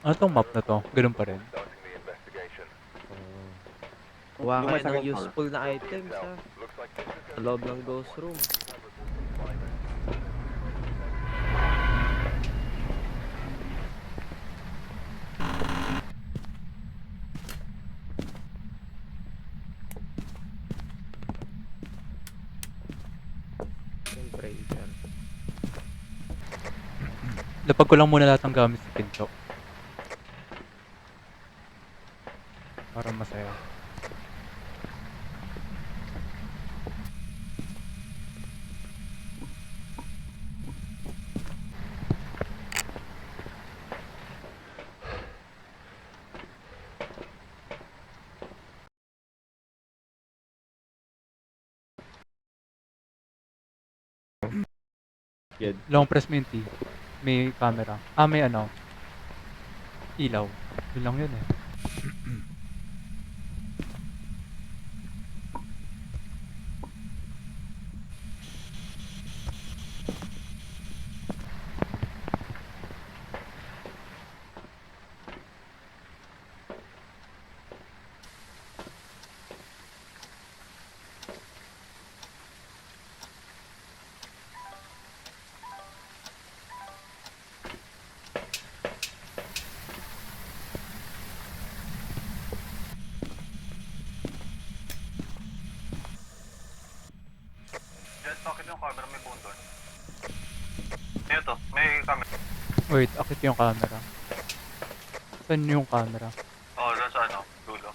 Ano tong map na to? Ganun pa rin. Kuha kayo ng Second floor. useful na items ha. Sa loob ng ghost room. Yung breaker. Lapag ko lang muna lahat ng gamit sa pinto. Para masaya. Good. Long press mo yung T. May camera. Ah, may ano. Ilaw. Yun lang yun eh. Jet, bakit yung camera may phone doon? Ito, may camera. Wait, akit yung camera. Saan yung camera? Oo, doon sa ano, dulo.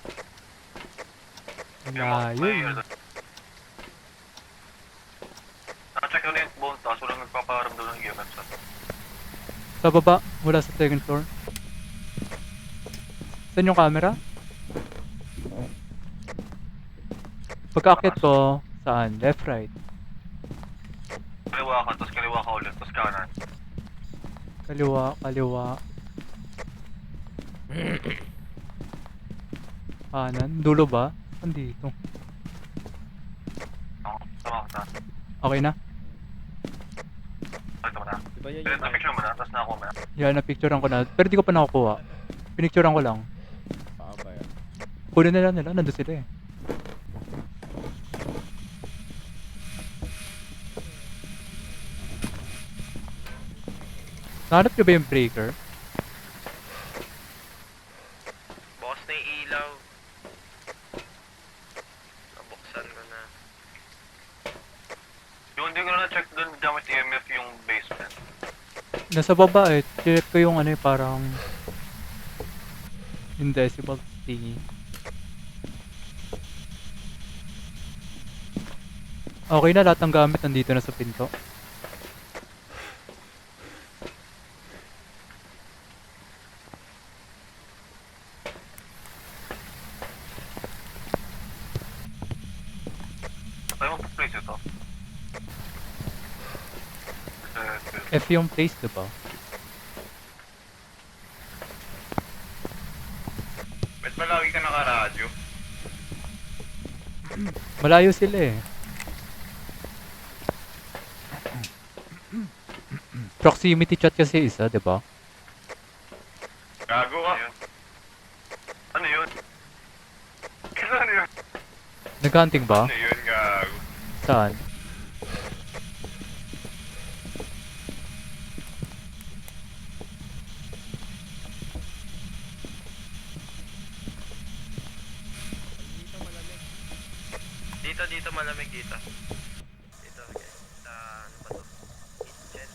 Layo May yun. ano. Naka-check ko na yung phone, tapos walang nagpaparamdam ng EMF sa to. Sa baba, mula sa second floor. Saan yung camera? Pagka-akit ko, saan? Left, right? Kaliwa ka, tapos kaliwa ka ulit, tapos kanan. Kaliwa, kaliwa. Kanan? Dulo ba? Andito. Oo, tama ka na. Okay na? Ito mo na. Diba yun Pero yung na-picture mo na, tapos nakakuha mo na. Yan, napicturean ko na. Pero di ko pa nakukuha. Pinicturean ko lang. Baka ba yan? Kunin nila, nandun sila eh. Nahanap nyo ba yung breaker? Bukas na yung ilaw. Nabuksan ko na. Yung hindi ko na na-check doon gamit EMF yung basement. Nasa baba eh. Check ko yung ano eh, parang yung decibel thingy. Okay na, lahat ng gamit nandito na sa pinto. Tayo mo place ito. F yung place, diba? Ba't ba lagi ka naka-radyo? Malayo sila eh. Proximity chat kasi isa, diba? Gago ka. Ano yun? Ano yun? Nag-hunting ba? Ano yun, gago? Saan? Dito malamig dito. Dito, okay. Sa ano ba to? Kitchen.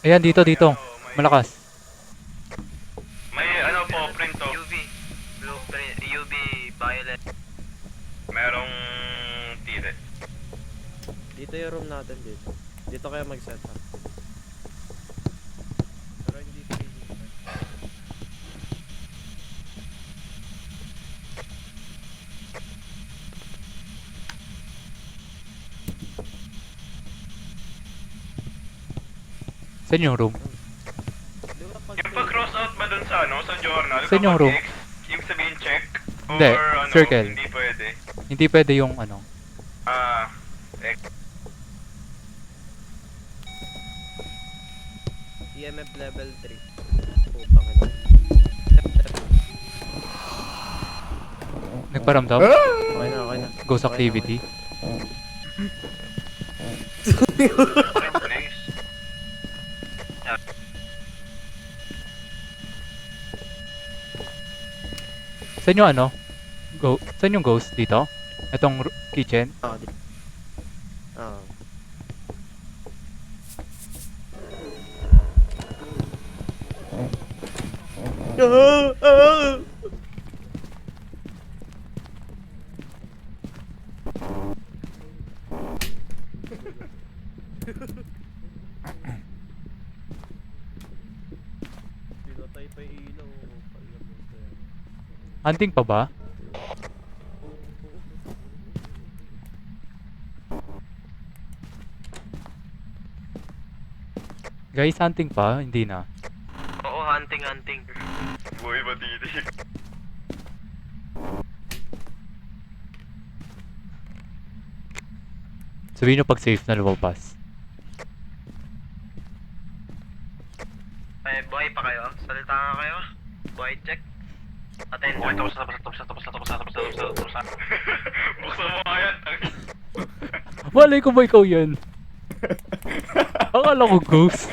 Ayan, dito. Malakas. May ano po, print to. UV. Blueprint. UV violet. Merong tire. Dito yung room natin dito. Dito kaya mag-set up. Pero hindi pwede. Saan yung room? Di ba pag Yung pag-cross out ba dun sa ano, sa journal? Saan yung kapag room? X, yung sabihin check? Hindi, Or ano, circle. hindi pwede. Hindi pwede yung ano. Ah, X. EMF level 3. Putang ina. Nagparamdam? Okay na, okay na. Ghost activity? Same place. Saan yung ano? Saan yung ghost dito? Itong kitchen? Ah, di. Ah. Pinatay pa yung ilaw. Hunting pa ba? Guys, hunting pa? Hindi na. Oo, hunting. Buhay ba dito? Sabihin nyo pag safe na lumabas. Ay, buhay pa kayo? Salita nga kayo? Buhay check. Okay, Attention. tapos na. Buksan mo nga yan. Malay ko ba ikaw yan? Akala ko ghost.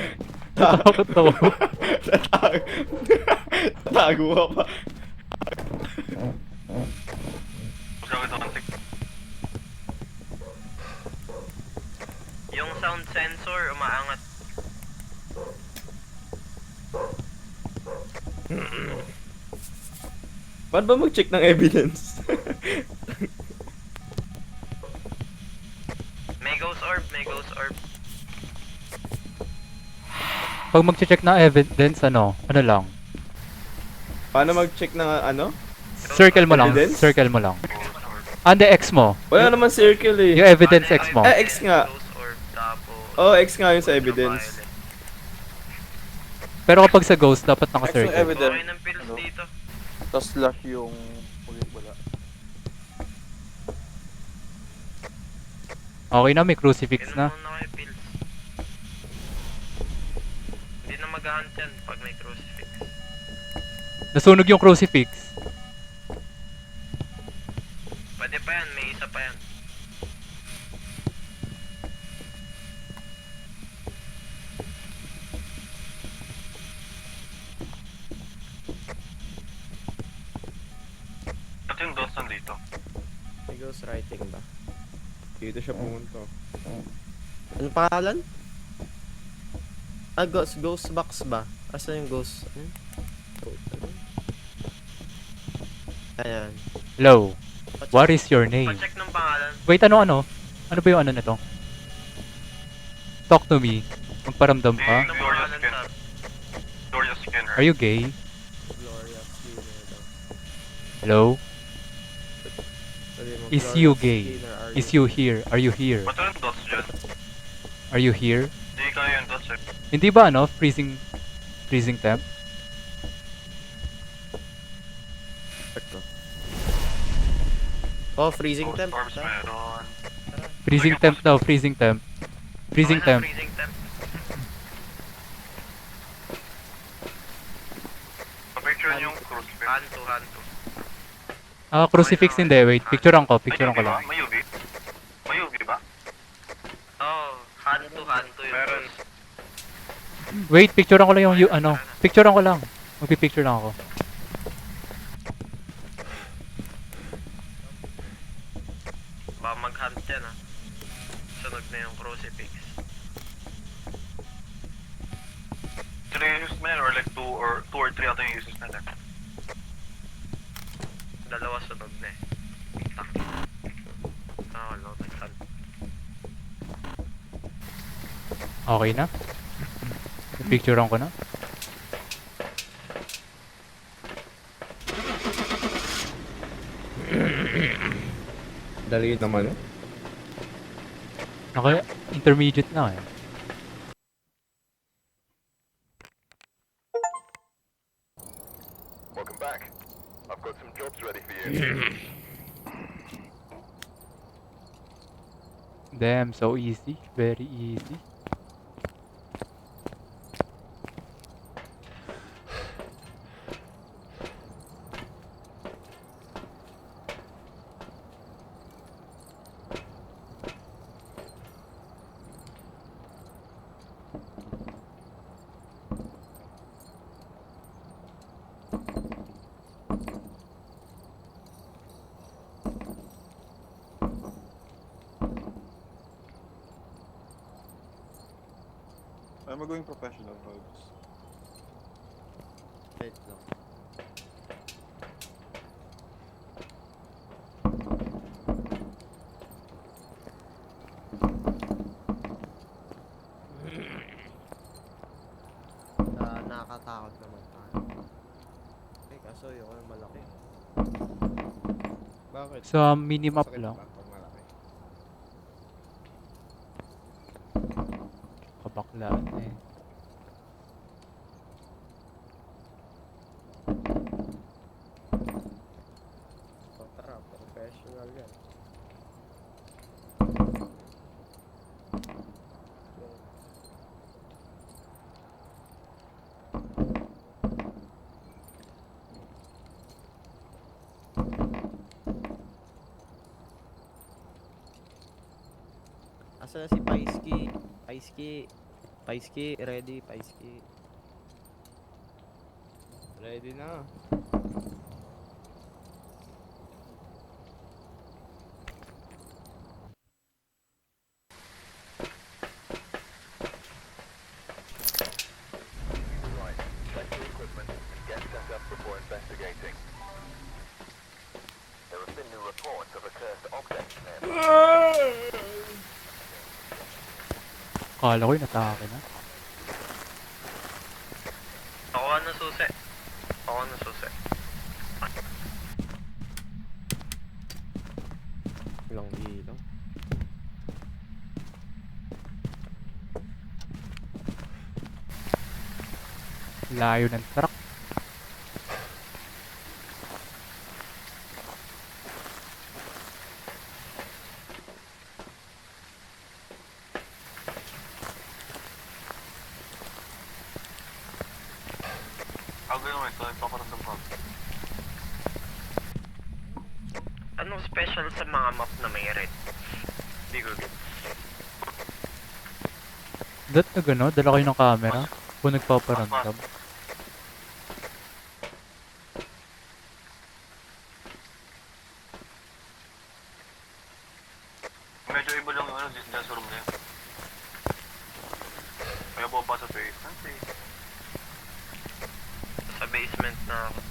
Natakot ako. Tago ka pa. Buksan ko ito. Yung sound sensor, umaangat. Paano ba mag-check ng evidence? May ghost orb. Pag mag-check na evidence, ano lang? Paano mag-check ng ano? Circle mo lang. Evidence? Circle mo lang. Ande X mo. Wala naman circle eh. Yung evidence X mo. X nga. Ghost orb, tapos... Oh, X nga yun sa evidence. ultraviolet. Pero kapag sa ghost, dapat Extra naka-circle. evidence. Okay ng pills Ano? dito. Tapos slash yung wala. Okay na, may crucifix Inom na. muna kayo pills. Hindi na mag-hunt yan pag may crucifix. Nasunog yung crucifix. Pwede pa yan, may isa pa yan. Ito yung dots nandito. May ghost writing ba? Dito siya pumunta. Ano pangalan? Ah, ghost box ba? Asa yung ghost? Ano? Ayan. Hello. What is your name? Pa-check ng pangalan. Wait, ano? Ano ba yung ano nito? Talk to me. Magparamdam ka? Ng pangalan sa... Gloria Skinner. Are you gay? Gloria Skinner daw. Hello? Sabi mo, Is Gloria you gay? Skinner, are Is you here? Are you here? Ba't yung dots dyan? Are you here? Hindi kaya yung dots eh. Hindi ba ano? Freezing temp? Oh, freezing Ghost temp. orbs meron. Freezing temp daw, freezing temp. Freezing Okay na, temp. freezing temp. Pa-picture niyo yung crucifix. Hanto. Ah, crucifix hindi. Wait, picturean ko lang. May UV? May UV ba? Oh, hanto yung Meron. ghost. Wait, picturean ko lang yung ano. Picturean ko lang. Magpipicture lang ako. Baka mag-hunt yan ah. Sunog na yung crucifix. 3 uses na yan or like 2 or 3 ata yung uses na yan. Dalawa sunog na eh. Tak. Oh, no, nag-hunt. Okay na? Picturean ko na. Dali naman eh. Naka-intermediate na eh. Welcome back. I've got some jobs ready for you. Damn, so easy. Very easy. I'm going professional vibes. Wait lang. Nakakatakot naman tayo. Kaso yung malaki. Bakit? Sa minimap Sakit lang. ba pag malaki? Kabaklaan eh. So, tara, professional yan. Asa na si Paiski? Paiski, ready, Paiski. Ready na. Right. Check your equipment and get set up before investigating. There have been new reports of a cursed object nearby. Kala ko yung natake na. Nakuha ng susi. Nakuha ng susi. Ilang ilaw. Layo ng truck. Ako yung ito, nagpaparamdam ko. Anong special sa mga map na may red? Hindi ko get. Dat na gano'n, dala kayo ng camera. Kung nagpaparamdam. Medyo iba lang yung ano, dyan sa room na yun. Kaya bumaba sa basement eh. Sa basement na ako.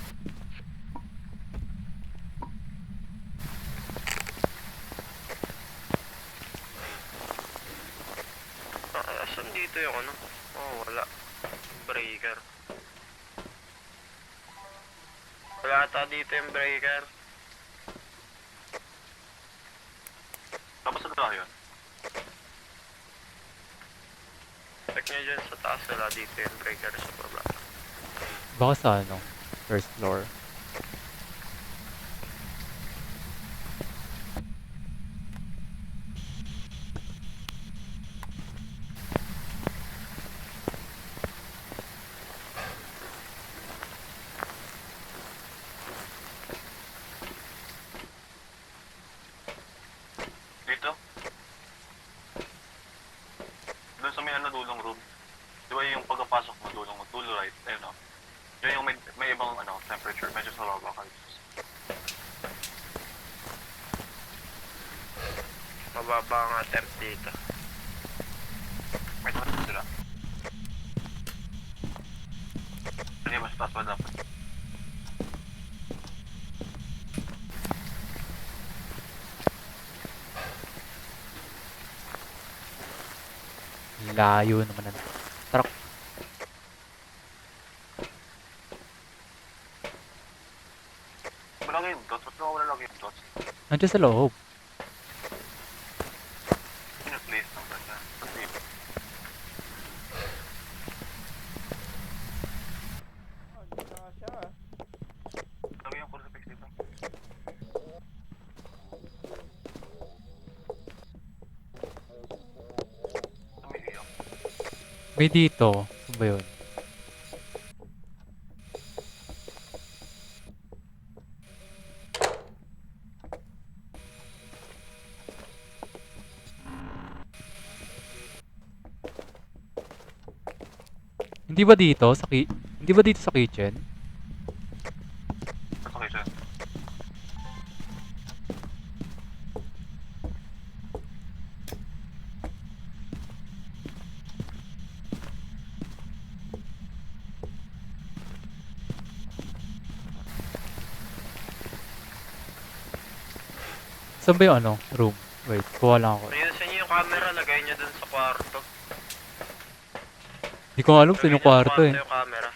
Asan dito yung ano? Oh, wala. Breaker. Wala ata dito yung breaker. Tapos ano ba yun? Check nyo dyan sa taas, wala dito yung breaker sa baba. Baka sa ano, first floor. Dito? Doon sa may ano, dulong room. Di ba yung pagkapasok mo, dulo right? Ayun o. Yun yung may ibang ano, temperature. Medyo sa baba ka. Mababa nga temp dito. May tapat sila. Hindi, mas taas pa dapat. Layo naman ng truck. Wala yung dots. Ba't wala lagi yung dots? Nandiyan sa loob. Pina-place ng ganda. Kasi lagi yung crucifix dito. Tumiiyak. May dito. Saan ba yun? Hindi ba dito sa hindi ba dito sa kitchen? Sa kitchen. Saan ba yung ano? Room? Wait, kuha lang ako. Ayusin niyo yung camera, lagay niyo dun sa kwarto. Di ko alam saan yung kwarto eh. Yung camera.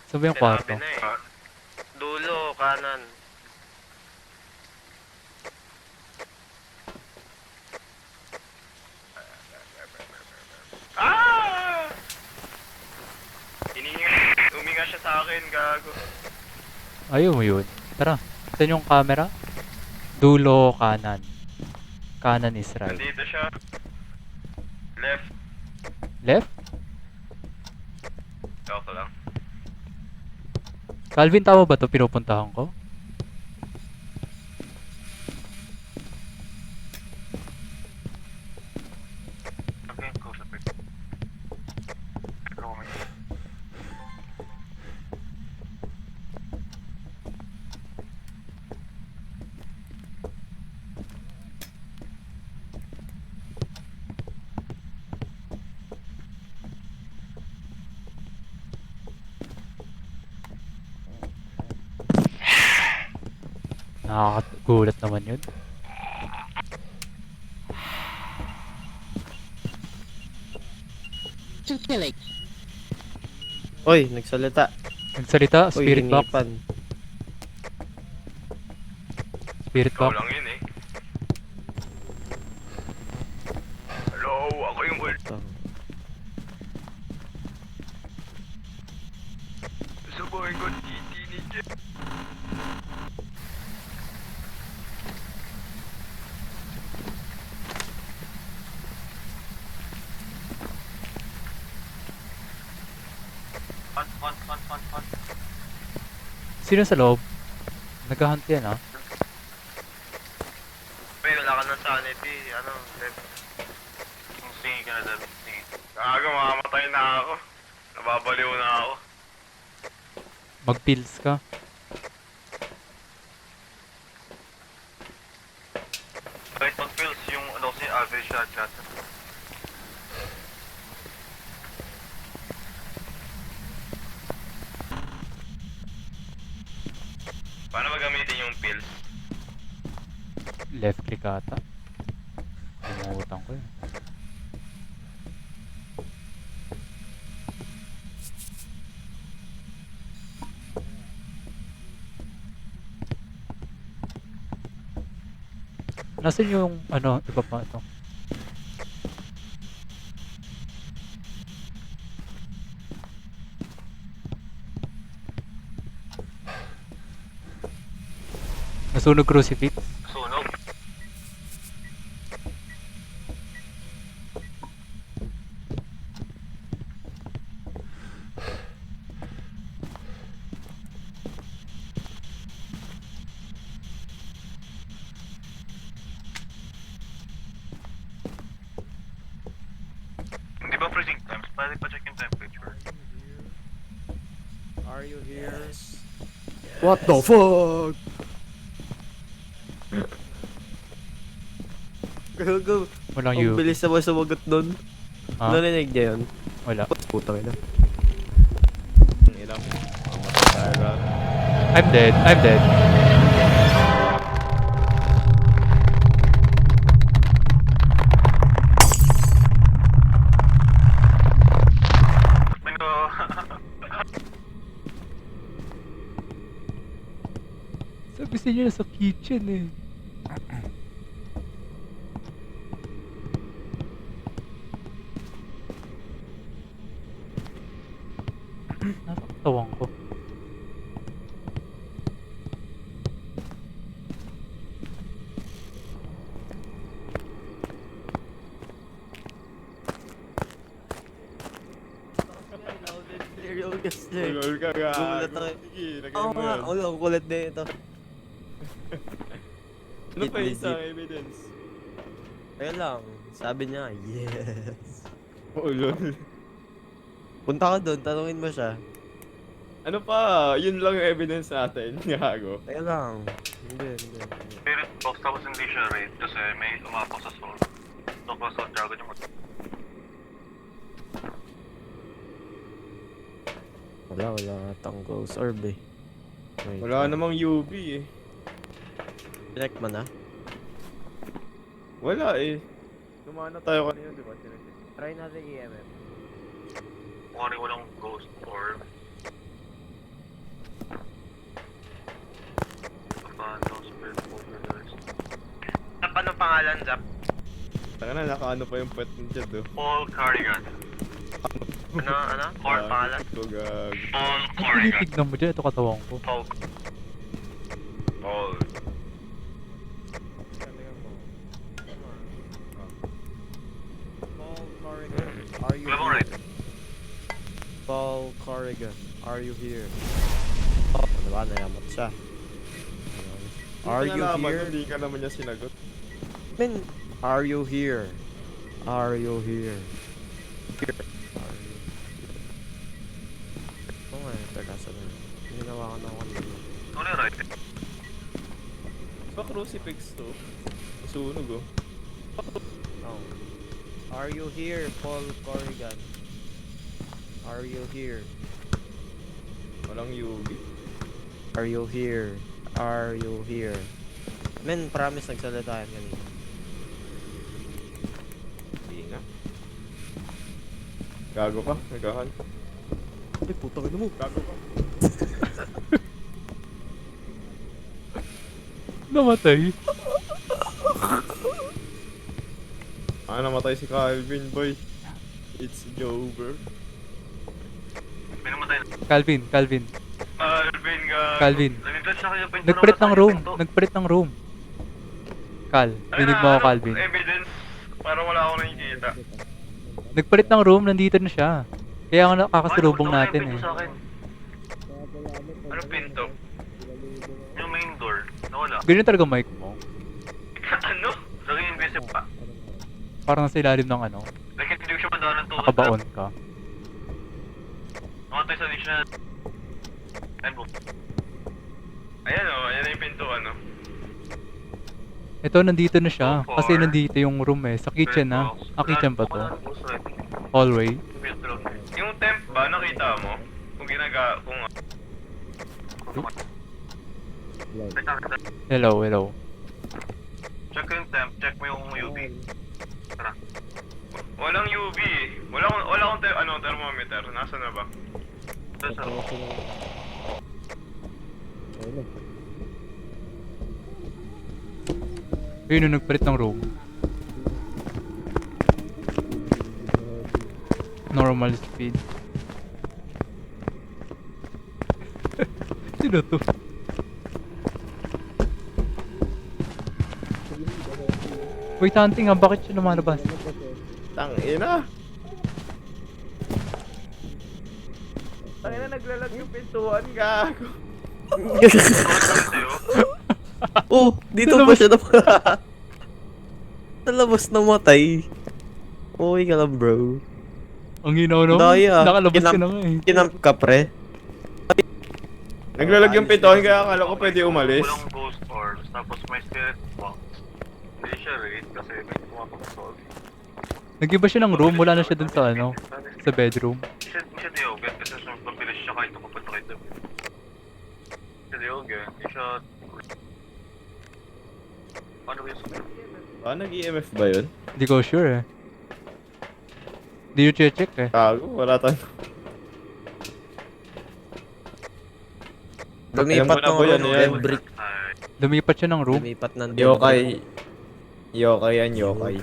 Saan ba yung kwarto? Sinabi na eh. Dulo, kanan. Ah! Huminga siya sa akin, gago. Ayaw mo yun. Tara, saan yung camera? Dulo, kanan. Kanan is right. Nandito siya. Left. Left? Ako lang. Calvin, tama ba to pinupuntahan ko? Okay, go sa pick. Go, man. Nakakagulat naman yun. Oy, nagsalita. Nagsalita, Uy, spirit box. hinipan. Spirit Ikaw box. lang yun eh. Hello, ako yung ult. Ito. Subuhin ko titi ni Jeff. Hunt. Sino sa loob? Naghahunt yan ah. Uy, wala ka ng sanity. Ano, Jeff? Kung singin ka na dami, singin. Gago, mamamatay na ako. Nababaliw na ako. Mag-pills ka. Kahit pag-pills, yung ano kasi average shot. Paano magamitin yung pills? Left click ata. Lumutang ko yun. Nasaan yung ano, iba pa ito? Nasunog crucifix? Sunog. Hindi ba freezing temps? Pwede pa check yung temperature. Are you here? What the fuck? Go. Walang Ang you. bilis naman sumagot doon. Ah, Narinig niya yun. wala. Putang ina. Ilang. Mamatay tayo lahat. I'm dead. Pero, Sabi sa inyo nasa kitchen eh. Nasa katawan ko. Serial kasi. Tulol ka gago. Gulat ako. Sige, lagay Oo mo nga, yan. ang kulit na ito. Ano pa yung Legit. isang evidence? Ayun lang, sabi niya, yes. Ulol. Punta ka doon, tanungin mo siya. Ano pa? Yun lang yung evidence natin. Gago. Ayun lang. Hindi. spirit box tapos hindi siya raid kasi may umapok sa soul. So, pa soul dragon yung Wala atang ghost orb eh. Wait, Wala namang UV eh. check mo na. Wala eh. Lumana tayo kanina, di ba? Try natin EMF. Mukhang walang ghost orb. Paano, spirit overlords. Zap, anong pangalan, Zap? Taka na, nakaano pa yung pet niya do. Paul Carrigan. Ano? Or pangalan? Ito gag. Paul Ang Carrigan. tinitignan mo dyan, ito katawan ko. Paul. Paul. Paul Corrigan, are you Wala bang here? right? Paul Corrigan, are you here? Ano ba? Nayamat siya. Are you here? Hindi ka naman niya sinagot. Men, are you here? Are you here? Here. Are you here? Oo nga, teka, saan na? Ginawa ko na ako kanina. Ano yung right? Ba crucifix to? Sunog oh. Oh. Are you here, Paul Corrigan? Are you here? Walang Yugi. Are you here? Are you here? Men, promise nagsalita yan kanina. Hindi na. Gago ka, nagahan. Ay, putang ina mo. Gago ka. Namatay. Namatay si Calvin, boy. It's over. May namatay na. Calvin. Calvin ka. Calvin. Nag-touch na kayo. Nagpalit ng room. Nagpalit ng room. Cal, dinig mo ako, Calvin. Evidence. Para wala akong nakikita. Nagpalit ng room, nandito na siya. Kaya nga nakakasalubong Ano, natin eh. sa akin? Ano pinto? Yung main door. Nawala. Ganyan talaga mic mo. Ano? Laging invisible pa. Parang nasa ilalim ng ano. Like hindi ko siya madalan ng tuhod. Nakabaon ka. Namatay sa dictionary. Ay, boom. Ayan o, ayan yung pinto ano. Ito, nandito na siya. Kasi nandito yung room eh. Sa kitchen na. Ah, kitchen ba to? Hallway. Yung temp ba, nakita mo? Kung kung Hello, hello. Check yung temp, check mo yung UV. Tara. walang UV. Wala akong thermometer. Nasaan na ba? Ito sa Ayun yung nagpalit ng room. Normal speed. Sino to? Wait, hunting nga. Bakit siya lumalabas? Tangina. Tangina, naglalag yung pintuan, gago. Oh, dito pa siya Nalabas na matay. Okay ka lang, bro. Ang hinaw no? Daya. Nakalabas ka na nga eh. Kinamp ka, pre. Naglalag yung pintuan, kaya akala ko pwede umalis. Walang ghost orbs, tapos may spirit box. Hindi siya raid kasi may pumapag-solve. Nag-iba siya ng room. Wala na siya dun sa ano. Sa bedroom. Siya Diogen kasi mabilis siya kahit pupunta kayo doon. Siya Diogen, hindi siya... Paano ba yung sabi? Nag-EMF ba yun? Hindi ko sure eh. Hindi yung check eh. Gago, wala tayo. Lumipat Alam ko ng na po yan, room, yan. Embrick. Ay, Lumipat siya ng room. Lumipat ng Yokai. Yokai yan, yokai.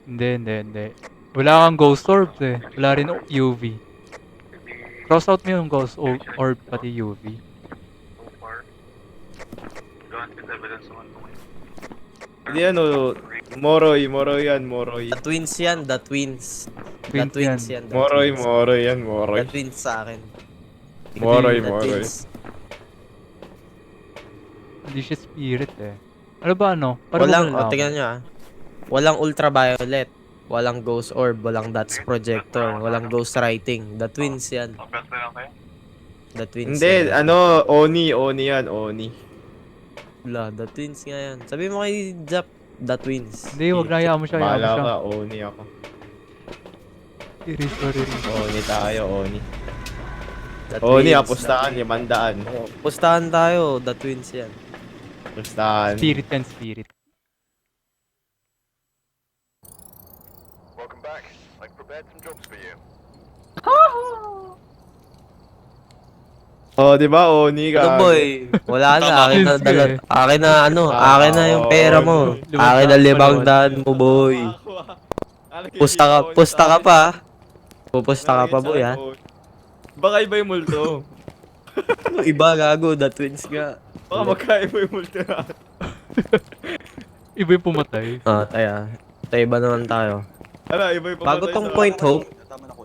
Hindi. Wala kang ghost orbs eh. Wala rin UV. hindi Cross out mo yung ghost orb pati UV. so far. Granted evidence naman ito ngayon. Hindi Moroy yan, Moroy. The twins yan, the twins. The Twins twins yan. yan. the Moroy twins. yan, Moroy. The twins sa akin. Moroy. The twins. Hindi siya spirit eh. Ano ba ano? Paano Walang, mo nalaman? tingnan nyo ah. Walang ultraviolet. Walang ghost orb. Walang dots projector. Walang ghost writing. The twins yan. Kapit na lang kayo? The twins Hindi, yan. Oni yan, Oni. Wala, the twins nga yan. Sabi mo kay Jap, the twins. Hindi, wag na hayaan mo siya. Hayaan mo Bahala siya. ka, Oni ako. Sorry. Oni tayo, Oni. The Oni, twins, apustahan, the twins. 500. Oh, pustahan tayo, the twins yan. Apustahan. Spirit yan, spirit. prepared some jobs for you. Oh, di ba, Oni ka? Ano boy? Wala na. Akin na, Sige. akin na ano. Akin na yung pera mo. Akin na 500 mo boy. Pusta ka pa. Pupusta ka pa boy ha. Baka iba yung multo. Ano iba gago? The twins nga. Baka magkaiba yung multo na. Iba yung pumatay. Ah, taya. Tayo ba naman tayo? Ano, iba yung Bago pamatay tong sa- Point Hope. Tama na ko.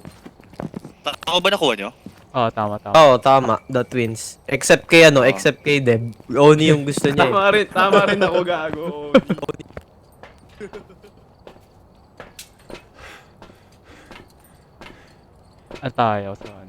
Ako ba nakuha nyo? Oo, tama, tama. Oo, tama. The twins. Except kay ano, except kay Deb. Oni yung gusto niya eh. Tama rin ako gago. Ang tayo, sorry.